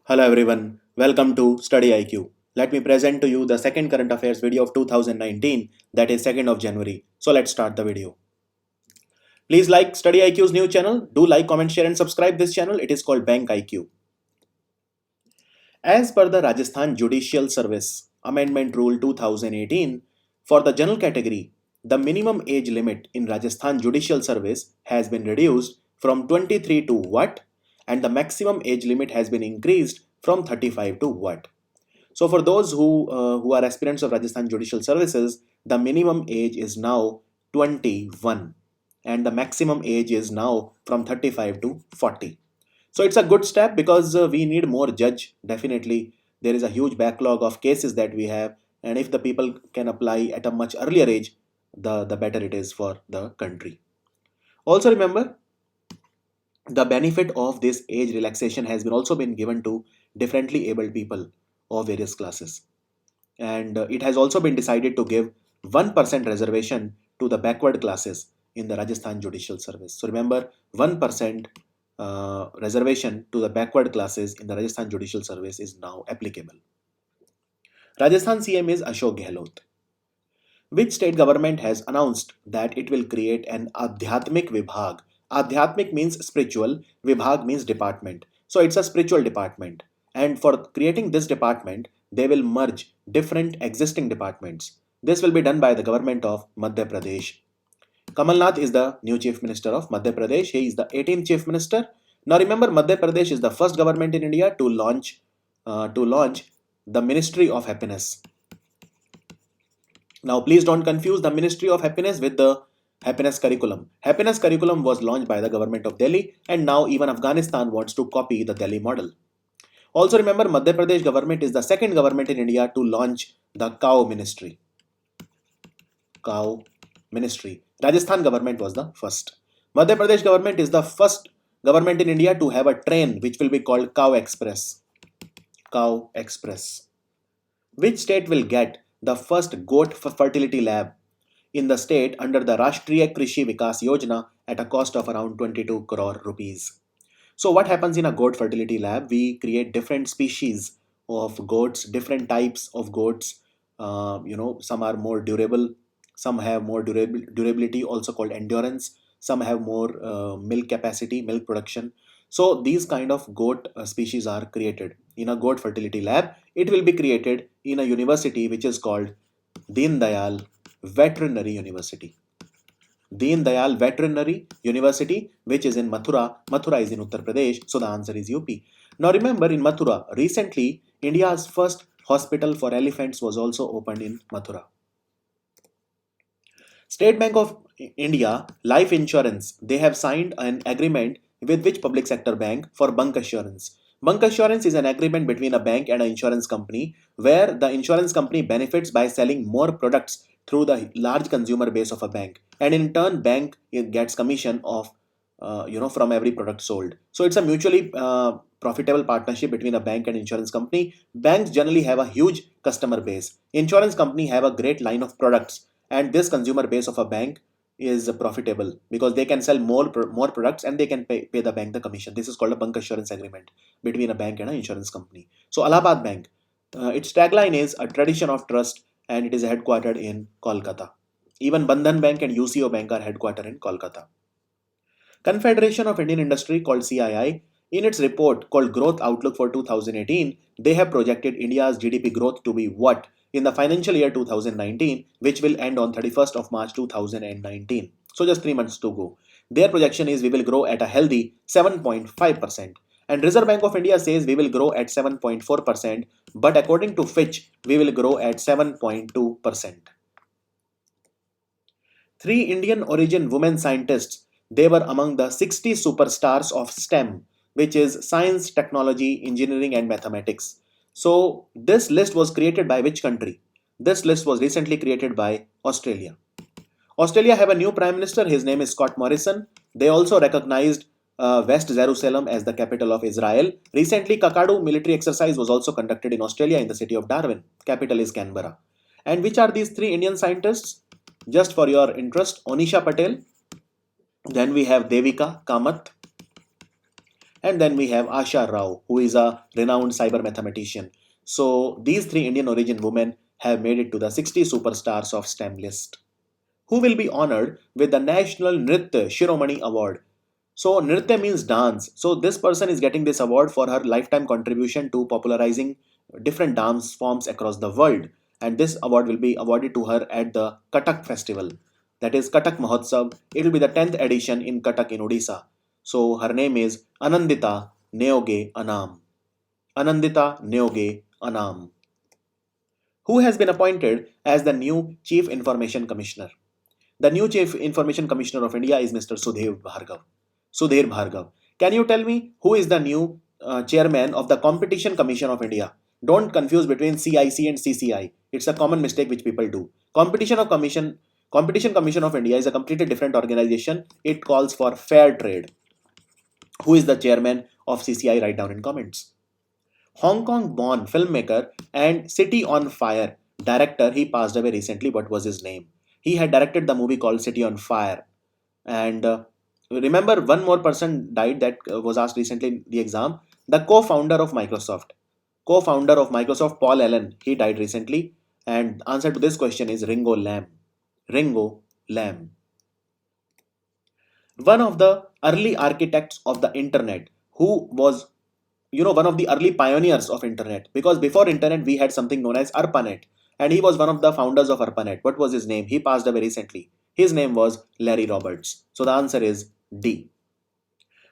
Hello everyone, welcome to Study IQ. Let me present to you the second current affairs video of 2019, that is 2nd of January. So let's start the video. Please like Study IQ's new channel. Do like, comment, share and subscribe this channel. It is called Bank IQ. As per the Rajasthan Judicial Service Amendment Rule 2018, for the general category, the minimum age limit in Rajasthan Judicial Service has been reduced from 23 to what, and the maximum age limit has been increased from 35 to what. So for those who are aspirants of Rajasthan Judicial Services, the minimum age is now 21 and the maximum age is now from 35 to 40. So it's a good step because we need more judge. Definitely, there is a huge backlog of cases that we have, and if the people can apply at a much earlier age, the better it is for the country. Also remember, the benefit of this age relaxation has been also been given to differently abled people of various classes, and it has also been decided to give 1% reservation to the backward classes in the Rajasthan Judicial Service. So remember, 1% reservation to the backward classes in the Rajasthan Judicial Service is now applicable. Rajasthan CM is Ashok Gehlot. Which state government has announced that it will create an Adhyatmik Vibhag? Adhyatmik means spiritual, Vibhag means department. So it's a spiritual department. And for creating this department, they will merge different existing departments. This will be done by the government of Madhya Pradesh. Kamal Nath is the new Chief Minister of Madhya Pradesh. He is the 18th Chief Minister. Now remember, Madhya Pradesh is the first government in India to launch the Ministry of Happiness. Now, please don't confuse the Ministry of Happiness with the Happiness Curriculum. Happiness Curriculum was launched by the government of Delhi, and now even Afghanistan wants to copy the Delhi model. Also remember, Madhya Pradesh government is the second government in India to launch the Cow Ministry. Cow Ministry. Rajasthan government was the first. Madhya Pradesh government is the first government in India to have a train which will be called Cow Express. Cow Express. Which state will get the first goat fertility lab in the state under the Rashtriya Krishi Vikas Yojana at a cost of around 22 crore rupees? So what happens in a goat fertility lab? We create different species of goats, different types of goats. Some are more durable, some have more durability, also called endurance. Some have more milk capacity, milk production. So these kind of goat species are created in a goat fertility lab. It will be created in a university which is called Deen Dayal Veterinary University. Deen Dayal Veterinary University, which is in Mathura. Mathura is in Uttar Pradesh, so the answer is UP. Now remember, in Mathura, recently India's first hospital for elephants was also opened in Mathura. State Bank of India Life Insurance, they have signed an agreement with which public sector bank for bunk assurance. Bunk assurance is an agreement between a bank and an insurance company where the insurance company benefits by selling more products through the large consumer base of a bank, and in turn bank gets commission of from every product sold. So it's a mutually profitable partnership between a bank and insurance company. Banks generally have a huge customer base. Insurance company have a great line of products, and this consumer base of a bank is profitable because they can sell more products and they can pay the bank the commission. This is called a bank assurance agreement between a bank and an insurance company. So Allahabad Bank, its tagline is a tradition of trust, and it is headquartered in Kolkata. Even Bandhan Bank and UCO Bank are headquartered in Kolkata. Confederation of Indian Industry, called CII, in its report called Growth Outlook for 2018, they have projected India's GDP growth to be what in the financial year 2019, which will end on 31st of March 2019. So just 3 months to go. Their projection is we will grow at a healthy 7.5%. And Reserve Bank of India says we will grow at 7.4%, but according to Fitch, we will grow at 7.2%. Three Indian origin women scientists, they were among the 60 superstars of STEM, which is science, technology, engineering, and mathematics. So, this list was created by which country? This list was recently created by Australia. Australia have a new prime minister. His name is Scott Morrison. They also recognized West Jerusalem as the capital of Israel. Recently, Kakadu military exercise was also conducted in Australia in the city of Darwin. Capital is Canberra. And which are these three Indian scientists? Just for your interest, Onisha Patel, then we have Devika Kamath, And then we have Asha Rao, who is a renowned cyber mathematician. So these three Indian origin women have made it to the 60 superstars of STEM list, who will be honored with the National Nritya Shiromani Award. So Nritya means dance. So this person is getting this award for her lifetime contribution to popularizing different dance forms across the world. And this award will be awarded to her at the Kathak festival. That is Kathak Mahotsav. It will be the 10th edition in Kathak in Odisha. So her name is Anandita Neoge Anam. Anandita Neoge Anam, who has been appointed as the new Chief Information Commissioner. The new Chief Information Commissioner of India is Mr. Sudhir Bhargav. Sudhir Bhargav. Can you tell me who is the new chairman of the Competition Commission of India? Don't confuse between CIC and CCI. It's a common mistake which people do. Competition Commission of India is a completely different organization. It calls for fair trade. Who is the chairman of CCI? Write down in comments. Hong Kong born filmmaker and City on Fire director. He passed away recently. What was his name? He had directed the movie called City on Fire. And remember, one more person died that was asked recently in the exam. The co-founder of Microsoft. Co-founder of Microsoft, Paul Allen. He died recently. And answer to this question is Ringo Lam. Ringo Lam. One of the early architects of the internet, who was one of the early pioneers of internet, because before internet we had something known as ARPANET, and he was one of the founders of ARPANET. What was his name? He passed away recently. His name was Larry Roberts. So the answer is D.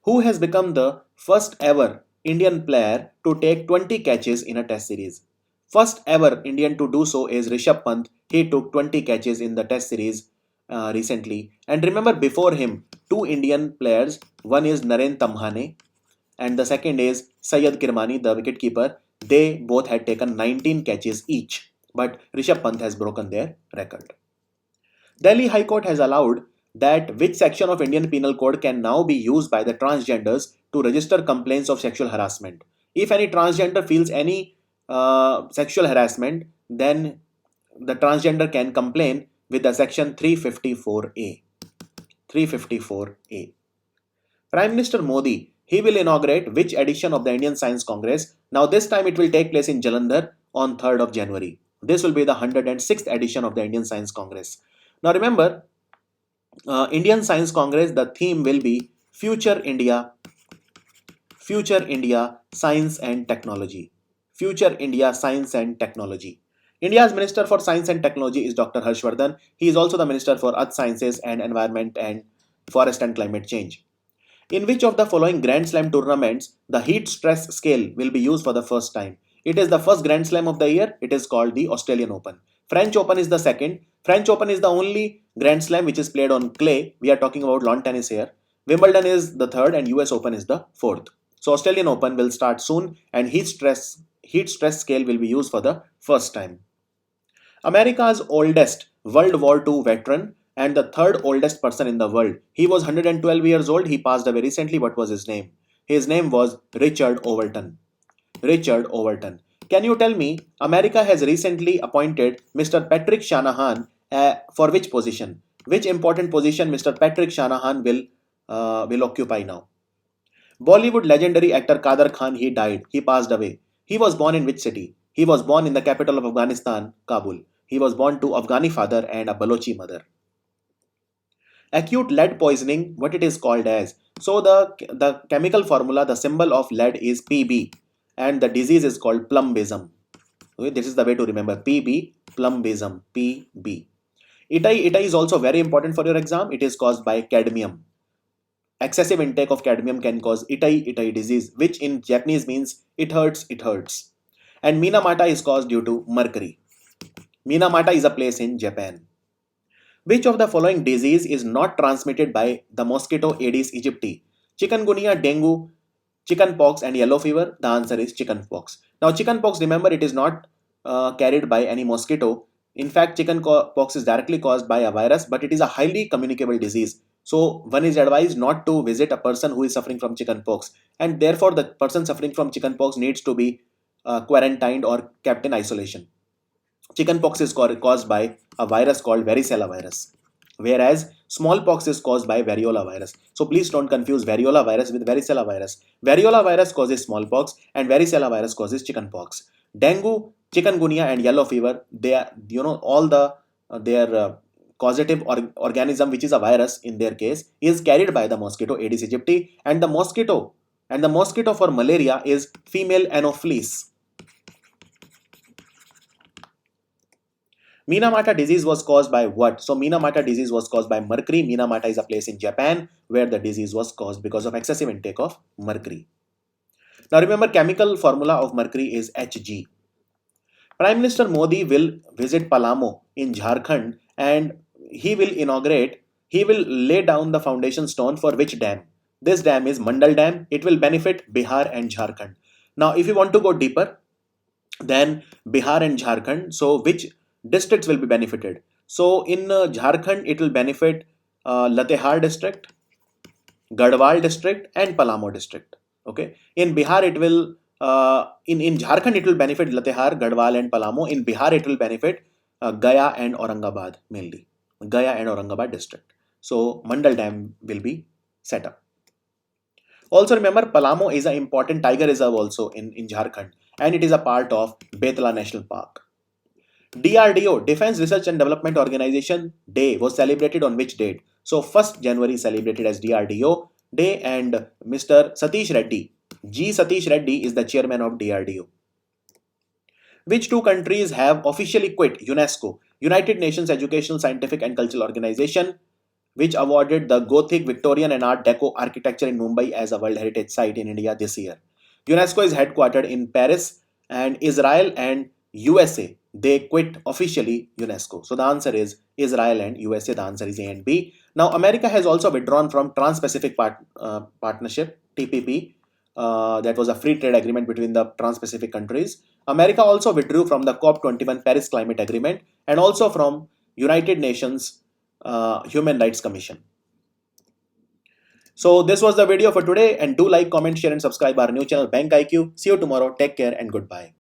Who has become the first ever Indian player to take 20 catches in a test series? First ever Indian to do so is Rishabh Pant. He took 20 catches in the test series recently. And remember, before him, two Indian players, one is Naren Tamhane and the second is Syed Kirmani, the wicketkeeper. They both had taken 19 catches each, but Rishabh Pant has broken their record. Delhi High Court has allowed that which section of Indian Penal Code can now be used by the transgenders to register complaints of sexual harassment. If any transgender feels any sexual harassment, then the transgender can complain with the section 354A. 354A. Prime Minister Modi, he will inaugurate which edition of the Indian Science Congress? Now this time it will take place in Jalandhar on 3rd of January. This will be the 106th edition of the Indian Science Congress. Now remember, Indian Science Congress, the theme will be Future India, Science and Technology. Future India, Science and Technology. India's Minister for Science and Technology is Dr. Harshvardhan. He is also the Minister for Earth Sciences and Environment and Forest and Climate Change. In which of the following Grand Slam tournaments the heat stress scale will be used for the first time? It is the first Grand Slam of the year. It is called the Australian Open. French Open is the second. French Open is the only Grand Slam which is played on clay. We are talking about lawn tennis here. Wimbledon is the third and US Open is the fourth. So Australian Open will start soon and heat stress scale will be used for the first time. America's oldest World War II veteran and the third oldest person in the world. He was 112 years old. He passed away recently. What was his name? His name was Richard Overton. Richard Overton. Can you tell me, America has recently appointed Mr. Patrick Shanahan for which position? Which important position Mr. Patrick Shanahan will occupy now? Bollywood legendary actor Kader Khan, he died. He passed away. He was born in which city? He was born in the capital of Afghanistan, Kabul. He was born to Afghani father and a Balochi mother. Acute lead poisoning, what it is called as? So the chemical formula, the symbol of lead is Pb, and the disease is called plumbism. Okay, this is the way to remember Pb, plumbism, Pb. Itai is also very important for your exam. It is caused by cadmium. Excessive intake of cadmium can cause Itai disease, which in Japanese means it hurts, it hurts. And Minamata is caused due to mercury. Minamata is a place in Japan. Which of the following disease is not transmitted by the mosquito Aedes aegypti? Chikungunya, dengue, chickenpox and yellow fever? The answer is chickenpox. Now chickenpox, remember, it is not carried by any mosquito. In fact, chickenpox is directly caused by a virus, but it is a highly communicable disease. So one is advised not to visit a person who is suffering from chickenpox, and therefore the person suffering from chickenpox needs to be quarantined or kept in isolation. Chickenpox is caused by a virus called varicella virus, whereas Smallpox is caused by variola virus. So please don't confuse variola virus with varicella virus. Variola virus causes smallpox and varicella virus causes chickenpox. Dengue, chikungunya and yellow fever, they are, all the their causative organism, which is a virus in their case, is carried by the mosquito Aedes aegypti, and the mosquito for malaria is female Anopheles. Minamata disease was caused by what? So Minamata disease was caused by mercury. Minamata is a place in Japan where the disease was caused because of excessive intake of mercury. Now remember, chemical formula of mercury is Hg. Prime Minister Modi will visit Palamo in Jharkhand, and he will lay down the foundation stone for which dam? This dam is Mandal Dam. It will benefit Bihar and Jharkhand. Now if you want to go deeper, then Bihar and Jharkhand, so which districts will be benefited? So in Jharkhand, it will benefit Latehar district, Garhwal district, and Palamo district. Okay. In Bihar, it will in Jharkhand it will benefit Latehar, Garhwal, and Palamo. In Bihar, it will benefit Gaya and Aurangabad mainly. Gaya and Aurangabad district. So Mandal Dam will be set up. Also remember, Palamo is an important tiger reserve also in Jharkhand, and it is a part of Betla National Park. DRDO, Defense Research and Development Organization Day, was celebrated on which date? So 1st January celebrated as DRDO Day, and Mr. Satish Reddy, G. Satish Reddy is the chairman of DRDO. Which two countries have officially quit UNESCO, United Nations Educational, Scientific and Cultural Organization, which awarded the Gothic, Victorian and Art Deco architecture in Mumbai as a World Heritage Site in India this year? UNESCO is headquartered in Paris, and Israel and USA, they quit officially UNESCO. So the answer is Israel and USA. The answer is A and B. Now America has also withdrawn from Trans-Pacific Partnership, TPP. That was a free trade agreement between the Trans-Pacific countries. America also withdrew from the COP21 Paris Climate Agreement and also from United Nations Human Rights Commission. So this was the video for today, and do like, comment, share and subscribe our new channel Bank IQ. See you tomorrow. Take care and goodbye.